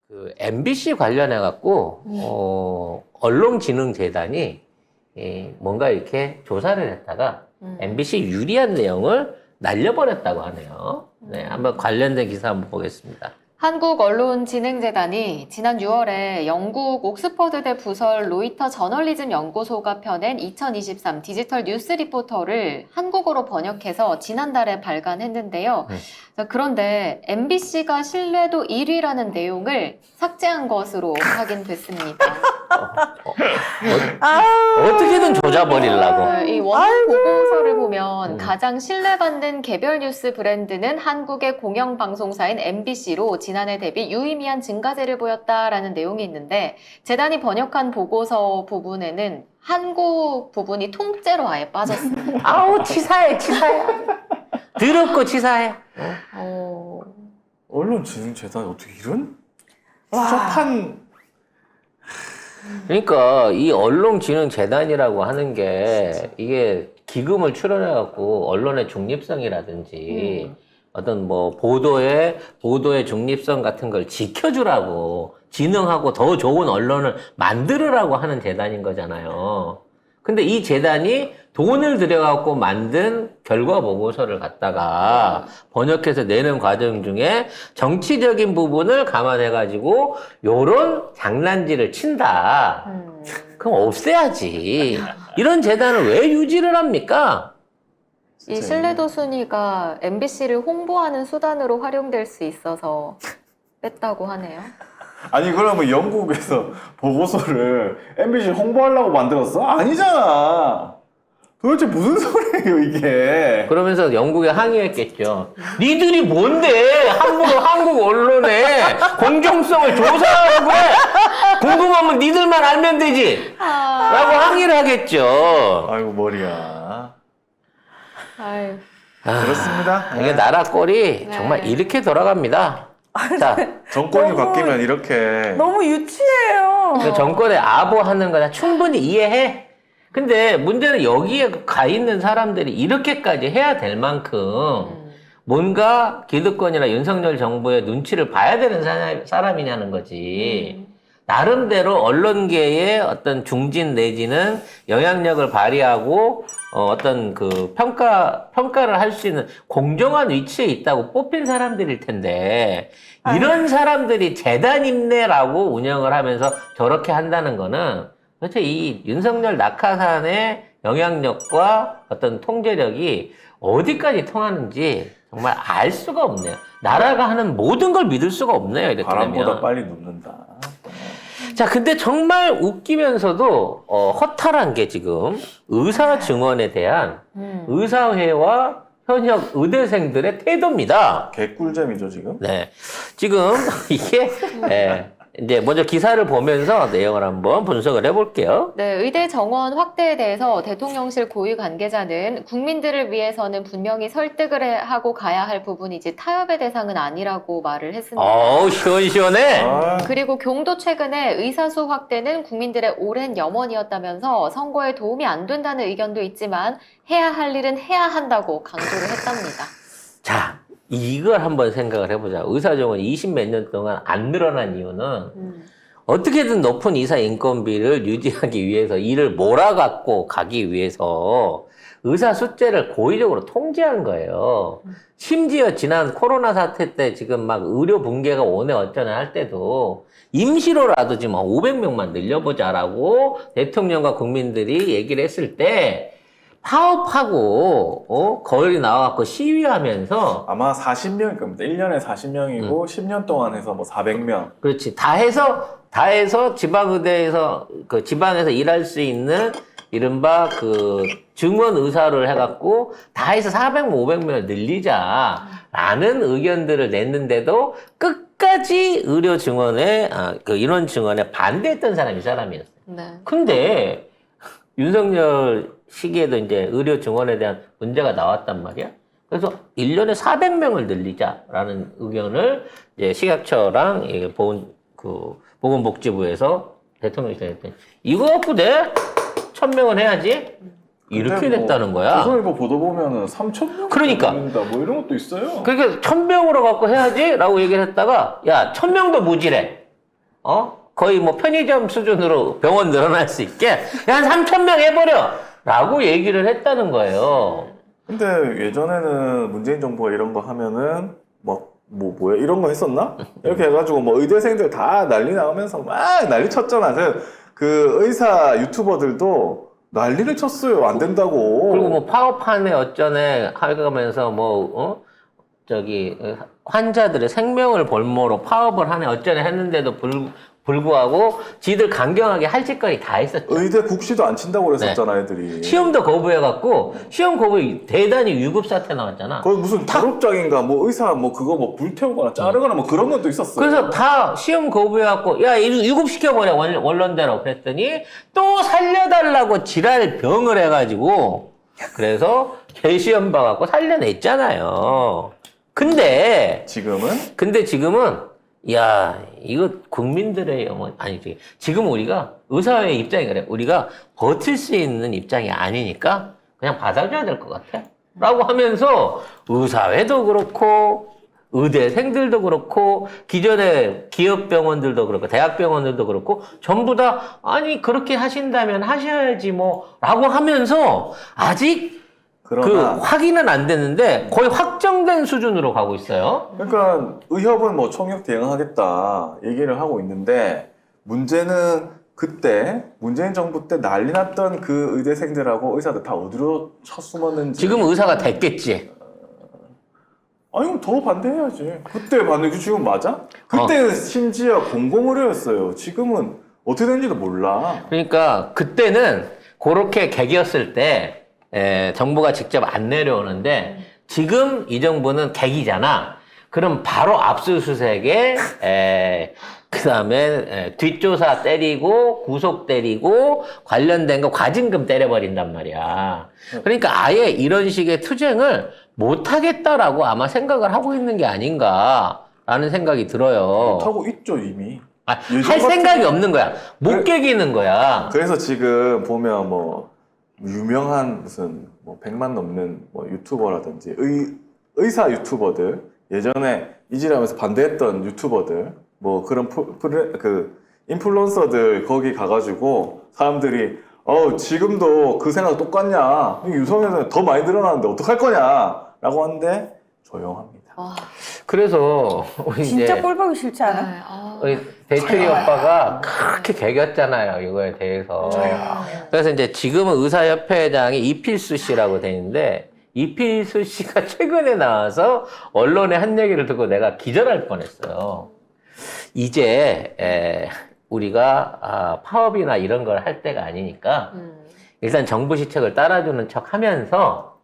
그 MBC 관련해 갖고 언론진흥재단이 뭔가 이렇게 조사를 했다가 MBC 유리한 내용을 날려버렸다고 하네요. 네, 한번 관련된 기사 한번 보겠습니다. 한국언론진흥재단이 지난 6월에 영국 옥스퍼드대 부설 로이터 저널리즘 연구소가 펴낸 2023 디지털 뉴스 리포터를 한국어로 번역해서 지난달에 발간했는데요. 그런데 MBC가 신뢰도 1위라는 내용을 삭제한 것으로 확인됐습니다. 어떻게든 조져버리려고. 이 원문 보고서를 보면 가장 신뢰받는 개별 뉴스 브랜드는 한국의 공영방송사인 MBC로 지난해 대비 유의미한 증가세를 보였다라는 내용이 있는데 제단이 번역한 보고서 부분에는 한국 부분이 통째로 아예 빠졌습니다. 아우 치사해. 더럽고 치사해. 언론진흥재단이 어떻게 이런 복잡한 그러니까 이 언론진흥재단이라고 하는 게 이게 기금을 출연해갖고 언론의 중립성이라든지 어떤 뭐 보도의 중립성 같은 걸 지켜주라고 진흥하고 더 좋은 언론을 만들으라고 하는 재단인 거잖아요. 근데 이 재단이 돈을 들여갖고 만든 결과 보고서를 갖다가 번역해서 내는 과정 중에 정치적인 부분을 감안해가지고 요런 장난질을 친다. 그럼 없애야지. 이런 재단을 왜 유지를 합니까? 이 신뢰도 순위가 MBC를 홍보하는 수단으로 활용될 수 있어서 뺐다고 하네요. 아니 그러면 영국에서 보고서를 MBC 홍보하려고 만들었어? 아니잖아. 도대체 무슨 소리예요 이게? 그러면서 영국에 항의했겠죠. 니들이 뭔데 함부로 한국 언론의 공정성을 조사하고 그래? 궁금하면 니들만 알면 되지. 라고 항의를 하겠죠. 아이고 머리야. 아유. 그렇습니다. 이게 나라 꼴이 정말 이렇게 돌아갑니다. 자, 정권이 바뀌면 이렇게 너무 유치해요. 그 정권의 아부하는 거나 충분히 이해해. 근데 문제는 여기에 가 있는 사람들이 이렇게까지 해야 될 만큼 뭔가 기득권이나 윤석열 정부의 눈치를 봐야 되는 사람이냐는 거지. 나름대로 언론계의 어떤 중진 내지는 영향력을 발휘하고 어떤 그 평가를 할 수 있는 공정한 위치에 있다고 뽑힌 사람들일 텐데 이런 사람들이 재단 임내라고 운영을 하면서 저렇게 한다는 거는 도대체 이 윤석열 낙하산의 영향력과 어떤 통제력이 어디까지 통하는지 정말 알 수가 없네요. 나라가 하는 모든 걸 믿을 수가 없네요. 이렇게 바람보다 되면. 빨리 눕는다. 자, 근데 정말 웃기면서도 허탈한 게 지금 의사 증언에 대한 의사회와 현역 의대생들의 태도입니다. 개꿀잼이죠 지금. 네, 지금 이게 이제 먼저 기사를 보면서 내용을 한번 분석을 해볼게요. 네, 의대 정원 확대에 대해서 대통령실 고위 관계자는 국민들을 위해서는 분명히 설득을 하고 가야 할 부분이지 타협의 대상은 아니라고 말을 했습니다. 어우, 시원시원해. 그리고 경도 최근에 의사수 확대는 국민들의 오랜 염원이었다면서 선거에 도움이 안 된다는 의견도 있지만 해야 할 일은 해야 한다고 강조를 했답니다. 자, 이걸 한번 생각을 해보자. 의사 정원이 20 몇 년 동안 안 늘어난 이유는 어떻게든 높은 의사 인건비를 유지하기 위해서 일을 몰아갖고 가기 위해서 의사 숫자를 고의적으로 통제한 거예요. 심지어 지난 코로나 사태 때 지금 막 의료 붕괴가 오네 어쩌네 할 때도 임시로라도 지금 500명만 늘려보자라고 대통령과 국민들이 얘기를 했을 때 파업하고 거리 나와갖고 시위하면서 아마 40명일 겁니다. 1년에 40명이고 10년 동안 해서 뭐 400명. 그렇지. 다 해서 지방의대에서 그 지방에서 일할 수 있는 이른바 그 증원 의사를 해갖고 다 해서 400명, 500명을 늘리자라는 의견들을 냈는데도 끝까지 의료 증원에 그 인원 증원에 반대했던 사람이 이 사람이었어요. 네. 근데 윤석열 시기에도 이제 의료 증원에 대한 문제가 나왔단 말이야. 그래서 1년에 400명을 늘리자라는 의견을 이제 식약처랑 보건복지부에서 대통령실에 했더니 이거 갖고 내 1000명은 해야지. 이렇게 됐다는 거야. 조선일보 보도 보면은 3,000명 그러니까. 뭐 이런 것도 있어요. 그러니까 1000명으로 갖고 해야지 라고 얘기를 했다가 야 1000명도 무지래. 거의 뭐 편의점 수준으로 병원 늘어날 수 있게 한 3,000명 해버려! 라고 얘기를 했다는 거예요. 근데 예전에는 문재인 정부가 이런 거 하면은 뭐야 이런 거 했었나? 이렇게 해가지고 뭐 의대생들 다 난리 나오면서 막 난리 쳤잖아. 그 의사 유튜버들도 난리를 쳤어요. 안 된다고. 그리고 뭐 파업하네 어쩌네 하면서 환자들의 생명을 볼모로 파업을 하네 어쩌네 했는데도 불구하고 지들 강경하게 할 짓거리 다 했었죠. 의대 국시도 안 친다고 그랬었잖아, 애들이. 시험도 거부해갖고 시험 거부 대단히 위급 사태 나왔잖아. 거기 무슨 졸업장인가 뭐 의사 뭐 그거 뭐 불태우거나 자르거나 뭐 그런 것도 있었어요. 그래서 다 시험 거부해갖고 야 위급시켜버려 원론대로 그랬더니 또 살려달라고 지랄 병을 해가지고 그래서 개시험 봐갖고 살려냈잖아요. 근데 지금은 야, 이거 국민들의 영혼, 아니지. 지금 우리가 의사의 입장이 그래. 우리가 버틸 수 있는 입장이 아니니까 그냥 받아줘야 될 것 같아. 라고 하면서 의사회도 그렇고, 의대생들도 그렇고, 기존의 기업병원들도 그렇고, 대학병원들도 그렇고, 전부 다, 아니, 그렇게 하신다면 하셔야지 뭐, 라고 하면서 아직 확인은 안 됐는데 거의 확정된 수준으로 가고 있어요. 그러니까 의협은 뭐 총력 대응하겠다 얘기를 하고 있는데 문제는 그때 문재인 정부 때 난리 났던 그 의대생들하고 의사들 다 어디로 쳐숨었는지. 지금 의사가 됐겠지. 아니 더 반대해야지. 그때 반대 지금 맞아? 그때는 심지어 공공의료였어요. 지금은 어떻게 된지도 몰라. 그러니까 그때는 그렇게 개기였을 때 정부가 직접 안 내려오는데 지금 이 정부는 객이잖아. 그럼 바로 압수수색에 그다음에 뒷조사 때리고 구속 때리고 관련된 거 과징금 때려버린단 말이야. 그러니까 아예 이런 식의 투쟁을 못하겠다라고 아마 생각을 하고 있는 게 아닌가라는 생각이 들어요. 못하고 있죠 이미. 할 생각이 없는 거야. 못 깨기는 거야. 그래서 지금 보면 뭐 유명한 무슨 뭐 100만 넘는 뭐 유튜버라든지 의사 유튜버들 예전에 이질하면서 반대했던 유튜버들 뭐 그런 그 인플루언서들 거기 가가지고 사람들이 지금도 그 생각 똑같냐 유성에서는 더 많이 늘어나는데 어떡할 거냐 라고 하는데 조용합니다. 그래서 우리 진짜 이제 꼴보기 싫지 않아? 우리 대출이 오빠가 그렇게 개겼잖아요 이거에 대해서. 그래서 이제 지금은 의사협회장이 이필수 씨라고 돼 있는데 이필수 씨가 최근에 나와서 언론에 한 얘기를 듣고 내가 기절할 뻔했어요. 이제 우리가 파업이나 이런 걸 할 때가 아니니까 일단 정부 시책을 따라주는 척 하면서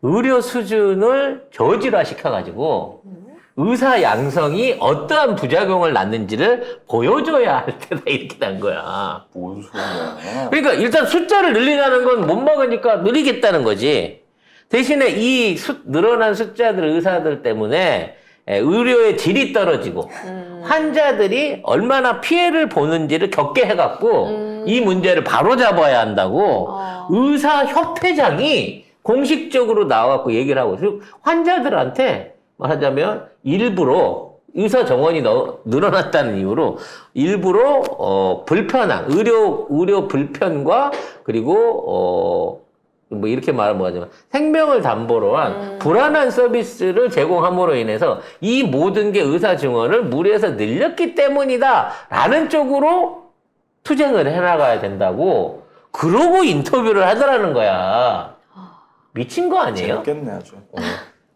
의료 수준을 저질화 시켜가지고 의사 양성이 어떠한 부작용을 낳는지를 보여줘야 할 때다 이렇게 난 거야. 뭔 소리야. 그러니까 일단 숫자를 늘리라는 건 못 막으니까 늘리겠다는 거지. 대신에 이 늘어난 숫자들 의사들 때문에 의료의 질이 떨어지고 환자들이 얼마나 피해를 보는지를 겪게 해갖고 이 문제를 바로잡아야 한다고 의사협회장이 공식적으로 나와갖고 얘기를 하고 있어요. 환자들한테 말하자면 일부러 의사 정원이 늘어났다는 이유로 일부러 불편한 의료 불편과 그리고 뭐 이렇게 말하면 뭐하지만 생명을 담보로 한 불안한 서비스를 제공함으로 인해서 이 모든 게 의사 증원을 무리해서 늘렸기 때문이다라는 쪽으로 투쟁을 해나가야 된다고 그러고 인터뷰를 하더라는 거야. 미친 거 아니에요? 재밌겠네 아주.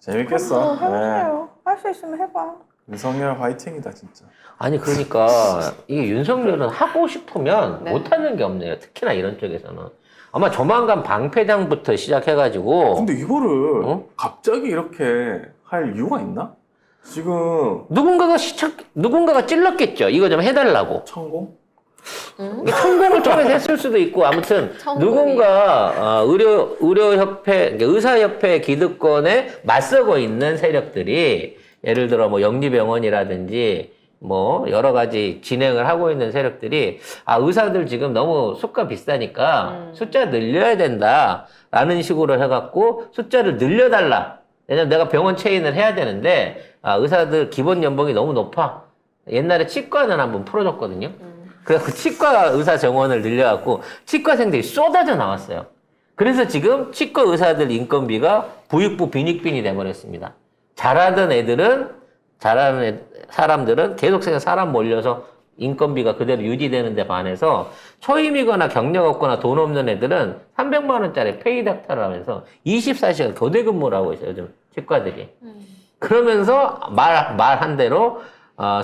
재밌겠어. 해보세요. 할 수 있으면 해봐. 윤석열 화이팅이다 진짜. 아니 그러니까 이게 윤석열은 하고 싶으면 네. 못하는 게 없네요. 특히나 이런 쪽에서는. 아마 조만간 방패장부터 시작해가지고 근데 이거를 갑자기 이렇게 할 이유가 있나? 지금 누군가가 찔렀겠죠. 이거 좀 해달라고. 천공? 이게 천공을 통해서 했을 수도 있고 아무튼 천공이. 누군가 의료협회 의사협회 기득권에 맞서고 있는 세력들이 예를 들어 뭐 영리병원이라든지 뭐 여러 가지 진행을 하고 있는 세력들이 의사들 지금 너무 수가 비싸니까 숫자 늘려야 된다라는 식으로 해갖고 숫자를 늘려달라. 왜냐면 내가 병원 체인을 해야 되는데 의사들 기본 연봉이 너무 높아. 옛날에 치과는 한번 풀어줬거든요. 그래서 치과 의사 정원을 늘려갖고 치과생들이 쏟아져 나왔어요. 그래서 지금 치과 의사들 인건비가 부익부 빈익빈이 돼버렸습니다. 잘하는 사람들은 계속 사람 몰려서 인건비가 그대로 유지되는 데 반해서 초임이거나 경력 없거나 돈 없는 애들은 300만 원짜리 페이닥터를 하면서 24시간 교대 근무를 하고 있어요. 요즘 치과들이. 그러면서 말한 대로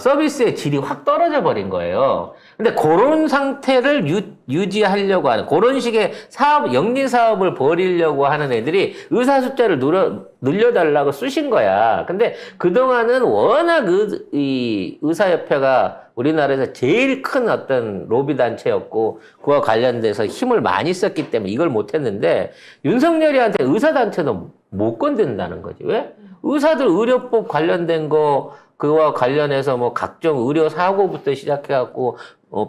서비스의 질이 확 떨어져 버린 거예요. 근데 그런 상태를 유지하려고 하는, 그런 식의 영리 사업을 벌이려고 하는 애들이 의사 숫자를 늘려달라고 쑤신 거야. 근데 그동안은 워낙 이 의사협회가 우리나라에서 제일 큰 어떤 로비 단체였고, 그와 관련돼서 힘을 많이 썼기 때문에 이걸 못했는데, 윤석열이한테 의사단체도 못 건든다는 거지. 왜? 의사들 의료법 관련된 거, 그와 관련해서 뭐 각종 의료 사고부터 시작해갖고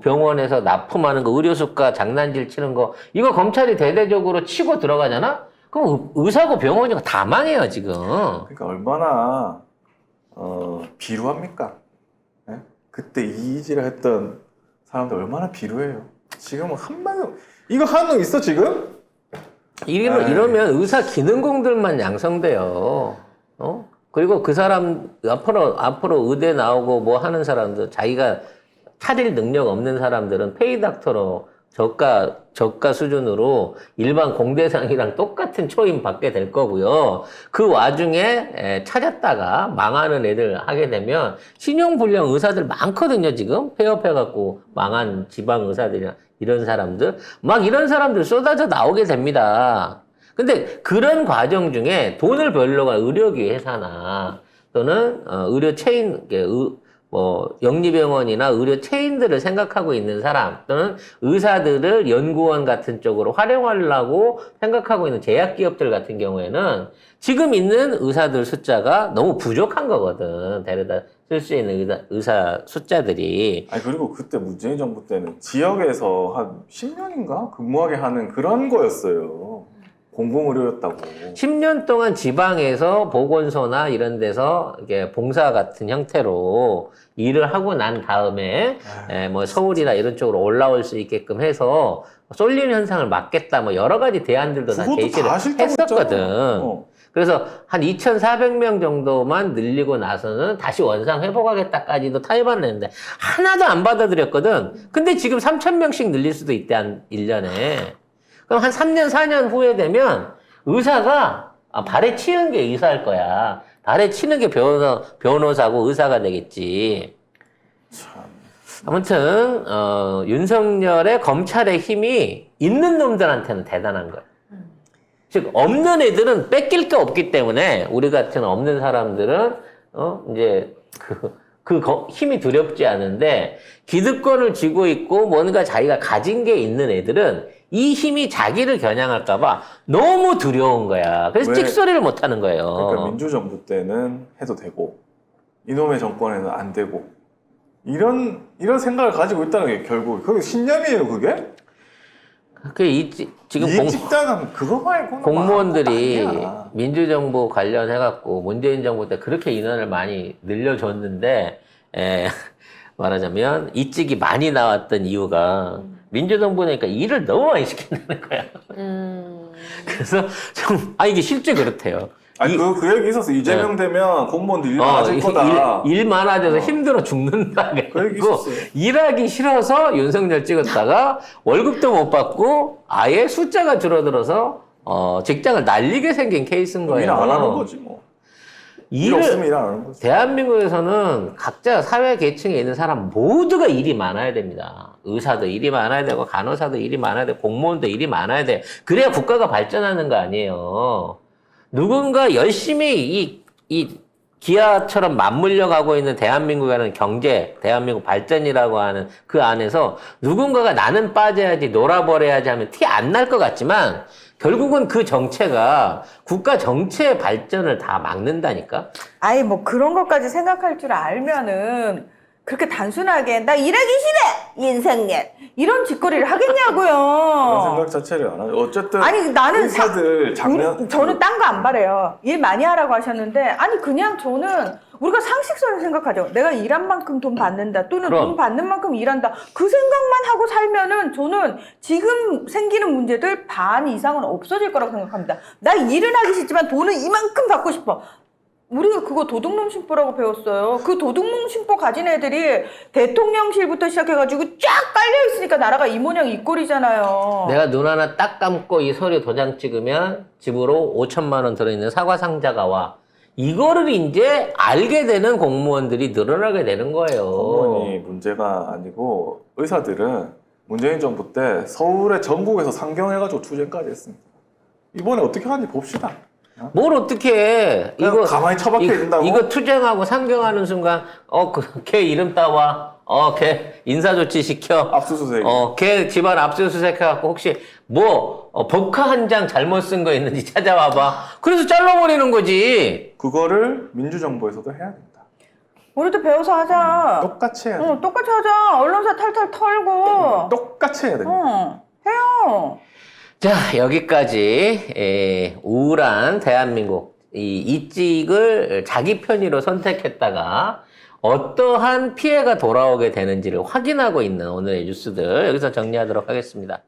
병원에서 납품하는 거, 의료수가 장난질 치는 거, 이거 검찰이 대대적으로 치고 들어가잖아? 그럼 의사고 병원이고 다 망해요, 지금. 그러니까 얼마나 비루합니까? 예? 그때 이의지를 했던 사람들 얼마나 비루해요. 지금은 이거 한 명 있어 지금? 이러면 의사 기능공들만 양성돼요. 그리고 그 사람, 앞으로 의대 나오고 뭐 하는 사람들, 자기가 차릴 능력 없는 사람들은 페이닥터로 저가 수준으로 일반 공대생이랑 똑같은 초임 받게 될 거고요. 그 와중에 찾았다가 망하는 애들 하게 되면 신용불량 의사들 많거든요, 지금. 폐업해갖고 망한 지방 의사들이나 이런 사람들. 막 이런 사람들 쏟아져 나오게 됩니다. 근데 그런 과정 중에 돈을 벌려고 한 의료기 회사나 또는 의료 체인, 영리병원이나 의료 체인들을 생각하고 있는 사람 또는 의사들을 연구원 같은 쪽으로 활용하려고 생각하고 있는 제약기업들 같은 경우에는 지금 있는 의사들 숫자가 너무 부족한 거거든. 데려다 쓸 수 있는 의사 숫자들이. 아니 그리고 그때 문재인 정부 때는 지역에서 한 10년인가 근무하게 하는 그런 거였어요. 공공의료였다고. 10년 동안 지방에서 보건소나 이런 데서 이게 봉사 같은 형태로 일을 하고 난 다음에 뭐 서울이나 이런 쪽으로 올라올 수 있게끔 해서 쏠림 현상을 막겠다 뭐 여러 가지 대안들도 난 제시를 했었거든. 그래서 한 2,400명 정도만 늘리고 나서는 다시 원상 회복하겠다까지도 타협을 했는데 하나도 안 받아들였거든. 근데 지금 3,000명씩 늘릴 수도 있대, 한 1년에. 그럼 한 3년, 4년 후에 되면 의사가 발에 치는 게 의사일 거야. 발에 치는 게 변호사고 의사가 되겠지. 참. 아무튼 윤석열의 검찰의 힘이 있는 놈들한테는 대단한 거야. 즉 없는 애들은 뺏길 게 없기 때문에 우리 같은 없는 사람들은 이제 힘이 두렵지 않은데 기득권을 쥐고 있고 뭔가 자기가 가진 게 있는 애들은 이 힘이 자기를 겨냥할까봐 너무 두려운 거야. 그래서 찍소리를 못 하는 거예요. 그러니까 민주정부 때는 해도 되고 이놈의 정권에는 안 되고 이런 생각을 가지고 있다는 게 결국 그게 신념이에요, 그게? 지금 집단은 그거 말고는 공무원들이 민주정부 관련해갖고 문재인 정부 때 그렇게 인원을 많이 늘려줬는데 말하자면 이직이 많이 나왔던 이유가 민주정부니까 일을 너무 많이 시킨다는 거야. 그래서 이게 실제 그렇대요. 아니 그 얘기 있었어. 이재명 되면 공무원들 일 많아질 거다. 일 많아져서 힘들어 죽는다. 그리고 일하기 싫어서 윤석열 찍었다가 월급도 못 받고 아예 숫자가 줄어들어서 직장을 날리게 생긴 케이스인 거예요. 일 안 하는 거지 뭐. 일 없으면 일 안 하는 거지. 대한민국에서는 각자 사회 계층에 있는 사람 모두가 일이 많아야 됩니다. 의사도 일이 많아야 되고 간호사도 일이 많아야 되고 공무원도 일이 많아야 돼. 그래야 국가가 발전하는 거 아니에요. 누군가 열심히 이 기아처럼 맞물려 가고 있는 대한민국이라는 경제, 대한민국 발전이라고 하는 그 안에서 누군가가 나는 빠져야지 놀아버려야지 하면 티 안 날 것 같지만 결국은 그 정체가 국가 전체의 발전을 다 막는다니까? 아예 뭐 그런 것까지 생각할 줄 알면은 그렇게 단순하게 나 일하기 싫어! 윤석열! 이런 짓거리를 하겠냐고요. 그런 생각 자체를 안 하죠. 어쨌든 아니 나는 의사들 작년 저는 딴 거 안 바래요. 일 많이 하라고 하셨는데 아니 그냥 저는 우리가 상식선을 생각하죠. 내가 일한 만큼 돈 받는다. 또는 그럼. 돈 받는 만큼 일한다. 그 생각만 하고 살면은 저는 지금 생기는 문제들 반 이상은 없어질 거라고 생각합니다. 나 일은 하기 싫지만 돈은 이만큼 받고 싶어. 우리가 그거 도둑놈 신보라고 배웠어요. 그 도둑놈 신보 가진 애들이 대통령실부터 시작해가지고 쫙 깔려 있으니까 나라가 이 모양 이 꼴이잖아요. 내가 눈 하나 딱 감고 이 서류 도장 찍으면 집으로 5천만 원 들어있는 사과 상자가 와. 이거를 이제 알게 되는 공무원들이 늘어나게 되는 거예요. 공무원이 문제가 아니고 의사들은 문재인 정부 때 서울에 전국에서 상경해가지고 투쟁까지 했습니다. 이번에 어떻게 하는지 봅시다. 뭘 어떻게 해? 그냥 가만히 처박혀 있는다고? 이거 투쟁하고 상경하는 순간, 걔 이름 따와. 걔 인사조치 시켜. 압수수색. 걔 집안 압수수색해갖고 혹시 법카 한 장 잘못 쓴 거 있는지 찾아와봐. 그래서 잘라버리는 거지. 그거를 민주정부에서도 해야 된다. 우리도 배워서 하자. 똑같이 해야 된다. 똑같이 하자. 언론사 탈탈 털고. 똑같이 해야 된다. 해요. 자, 여기까지 우울한 대한민국 이 이직을 자기 편의로 선택했다가 어떠한 피해가 돌아오게 되는지를 확인하고 있는 오늘의 뉴스들 여기서 정리하도록 하겠습니다.